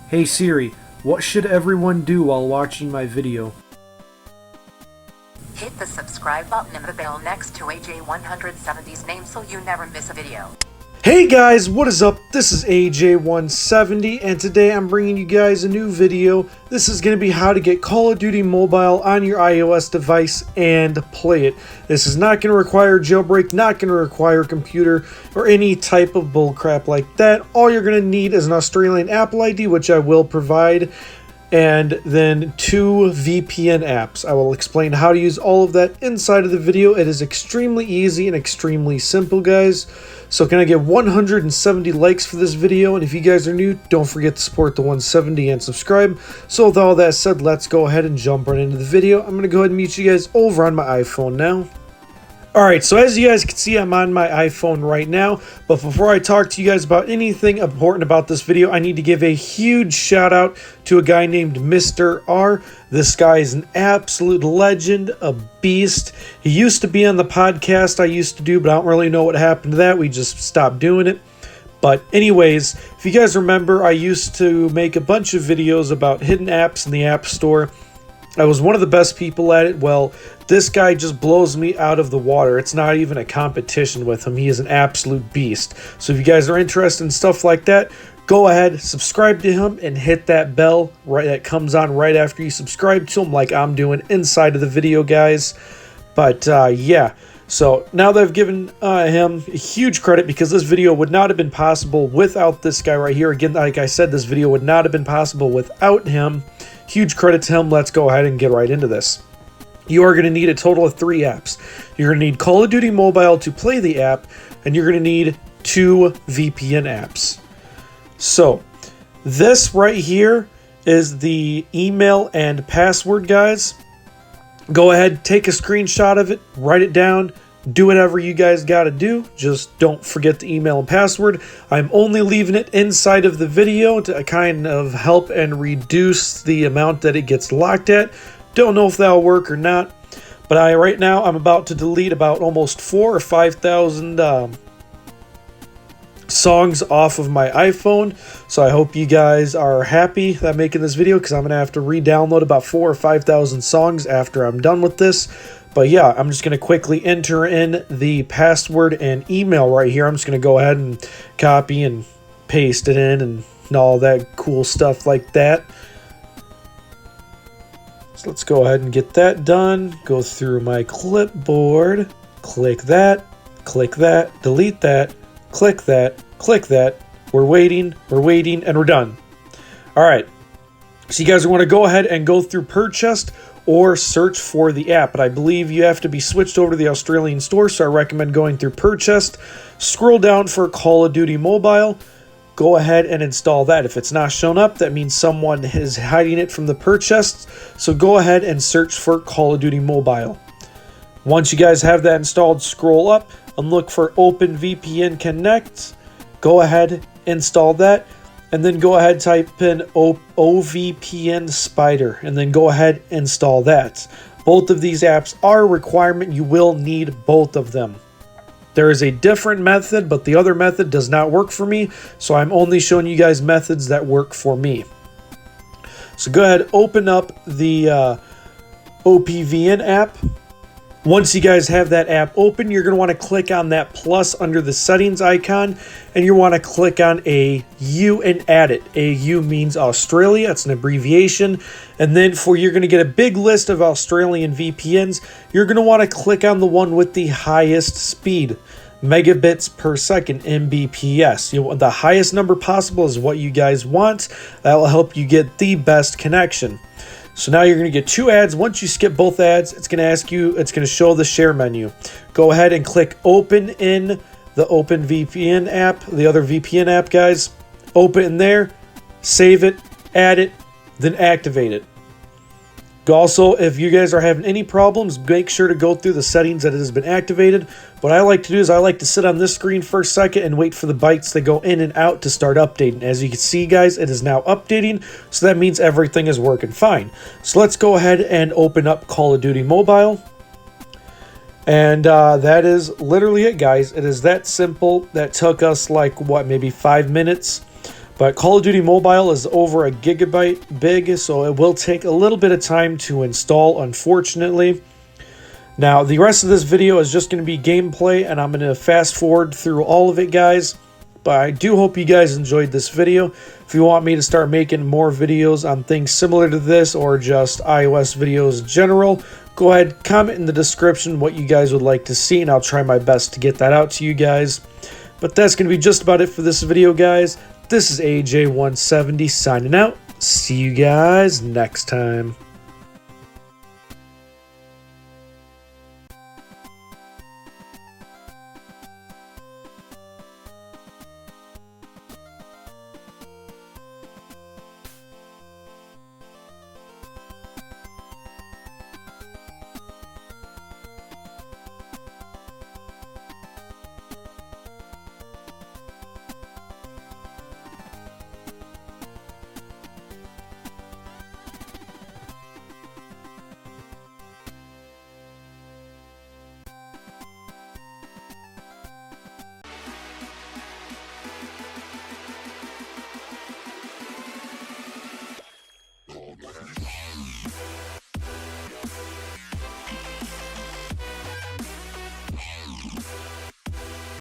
Hey Siri, what should everyone do while watching my video? Hit the subscribe button and the bell next to AJ170's name so you never miss a video. Hey guys, what is up? This is AJ170 and today I'm bringing you guys a new video. This is going to be how to get Call of Duty Mobile on your iOS device and play it. This is not going to require jailbreak, not going to require computer or any type of bullcrap like that. All you're going to need is an Australian Apple ID, which I will provide, and then 2 VPN apps. I will explain how to use all of that inside of the video. It is extremely easy and extremely simple, guys. So can I get 170 likes for this video? And if you guys are new, don't forget to support the 170 and subscribe. So with all that said, let's go ahead and jump right into the video. I'm going to go ahead and meet you guys over on my iPhone now. Alright, so as you guys can see, I'm on my iPhone right now, but before I talk to you guys about anything important about this video, I need to give a huge shout out to a guy named Mr. R. This guy is an absolute legend, a beast. He used to be on the podcast I used to do, but I don't really know what happened to that. We just stopped doing it. But anyways, if you guys remember, I used to make a bunch of videos about hidden apps in the App Store. I was one of the best people at it. Well, this guy just blows me out of the water. It's not even a competition with him. He is an absolute beast. So if you guys are interested in stuff like that, go ahead, subscribe to him, and hit that bell that comes on right after you subscribe to him, like I'm doing inside of the video, guys. But yeah, so now that I've given him huge credit, because this video would not have been possible without this guy right here. Again, like I said, this video would not have been possible without him. Huge credit to him. Let's go ahead and get right into this. You are going to need a total of 3 apps. You're going to need Call of Duty Mobile to play the app, and you're going to need 2 VPN apps. So, this right here is the email and password, guys. Go ahead, take a screenshot of it, write it down, do whatever you guys got to do. Just don't forget the email and password. I'm only leaving it inside of the video to kind of help and reduce the amount that it gets locked at. Don't know if that'll work or not, but right now I'm about to delete about almost 4,000 or 5,000 songs off of my iPhone. So I hope you guys are happy that I'm making this video, because I'm gonna have to re-download about 4,000 or 5,000 songs after I'm done with this. But yeah, I'm just going to quickly enter in the password and email right here. I'm just going to go ahead and copy and paste it in and all that cool stuff like that. So let's go ahead and get that done. Go through my clipboard. Click that, delete that, click that, click that. We're waiting, and we're done. All right. So you guys want to go ahead and go through Purchased or search for the app, but I believe you have to be switched over to the Australian store, so I recommend going through Purchased. Scroll down for Call of Duty Mobile. Go ahead and install that. If it's not shown up, that means someone is hiding it from the Purchased, so go ahead and search for Call of Duty Mobile. Once you guys have that installed, scroll up and look for Open VPN Connect. Go ahead, install that. And then go ahead, type in OVPN Spider, and then go ahead, install that. Both of these apps are a requirement. You will need both of them. There is a different method, but the other method does not work for me, so I'm only showing you guys methods that work for me. So go ahead, open up the OPVN app. Once you guys have that app open, you're going to want to click on that plus under the settings icon, and you want to click on AU and add it. AU means Australia, it's an abbreviation. And then you're going to get a big list of Australian VPNs. You're going to want to click on the one with the highest speed, megabits per second, Mbps. The highest number possible is what you guys want. That will help you get the best connection. So now you're going to get 2 ads. Once you skip both ads, it's going to show the share menu. Go ahead and click open in the Open VPN app, the other VPN app, guys. Open in there, save it, add it, then activate it. Also, if you guys are having any problems, make sure to go through the settings that it has been activated. What I like to do is I like to sit on this screen for a second and wait for the bytes that go in and out to start updating. As you can see, guys, it is now updating, so that means everything is working fine. So let's go ahead and open up Call of Duty Mobile. And that is literally it, guys. It is that simple. That took us like, what, maybe 5 minutes. But Call of Duty Mobile is over a gigabyte big, so it will take a little bit of time to install, unfortunately. Now, the rest of this video is just going to be gameplay, and I'm going to fast forward through all of it, guys. But I do hope you guys enjoyed this video. If you want me to start making more videos on things similar to this, or just iOS videos in general, go ahead, comment in the description what you guys would like to see, and I'll try my best to get that out to you guys. But that's going to be just about it for this video, guys. This is AJ170 signing out. See you guys next time.